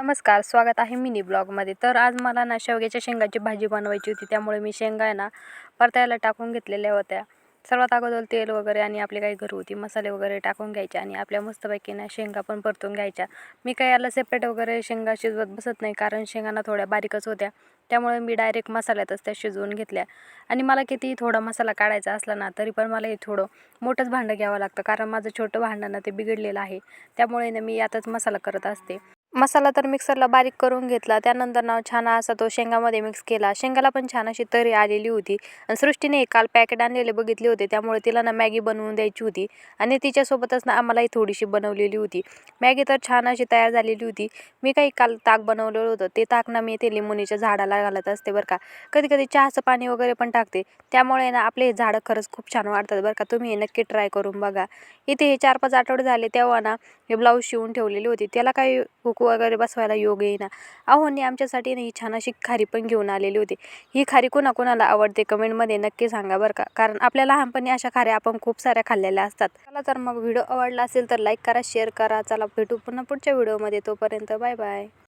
नमस्कार, स्वागत आहे मिनी ब्लॉगमध्ये. तर आज मला ना शेवग्याच्या शेंगाची भाजी बनवायची होती. त्यामुळे मी शेंगा आहे ना परतायला टाकून घेतलेल्या होत्या. सर्वात अगोदर तेल वगैरे आणि आपले काही घरगुती मसाले वगैरे टाकून घ्यायचे आणि आपल्या मस्तपैकी ना शेंगा पण परतून घ्यायच्या. मी काही याला सेपरेट वगैरे शेंगा शिजवत बसत नाही, कारण शेंगांना थोड्या बारीकच होत्या. त्यामुळे मी डायरेक्ट मसाल्यातच त्या शिजवून घेतल्या. आणि मला कितीही थोडा मसाला काढायचा असला ना तरी पण मला हे थोडं मोठंच भांडं घ्यावं लागतं, कारण माझं छोटं भांडं ना ते बिघडलेलं आहे. त्यामुळे ना मी यातच मसाला करत असते. मसाला तर मिक्सरला बारीक करून घेतला. त्यानंतर ना छान असा तो शेंगामध्ये मिक्स केला. शेंगाला पण छान अशी तरी आलेली होती. आणि सृष्टीने काल पॅकेट आणलेले बघितले होते, त्यामुळे तिला ना मॅगी बनवून द्यायची होती आणि तिच्यासोबतच ना आम्हालाही थोडीशी बनवलेली होती. मॅगी तर छान अशी तयार झालेली होती. मी काही काल ताक बनवलेलं होतं, ते ताक ना मी ते लिंबुनीच्या झाडाला घालत असते बरं का. कधी कधी चहाचं पाणी वगैरे पण टाकते. त्यामुळे ना आपले हे झाडं खरंच खूप छान वाढतात बरं का. तुम्ही हे नक्की ट्राय करून बघा. इथे हे 4-5 आठवडे झाले तेव्हा ना हे ब्लाऊज शिवून ठेवलेली होती. त्याला काही हुक वगैरे बसवायला योग येईना. अहोंनी आमच्यासाठी ना ही छान अशी खारी पण घेऊन आलेली होती. ही खारी कोणाकोणाला आवडते कमेंटमध्ये नक्की सांगा बरं का, कारण आपल्या लहानपणी अशा खाऱ्या आपण खूप साऱ्या खाल्लेल्या असतात. चला तर मग व्हिडिओ आवडला असेल तर लाईक करा, शेअर करा. चला भेटू पुन्हा पुढच्या व्हिडिओमध्ये. तोपर्यंत बाय बाय.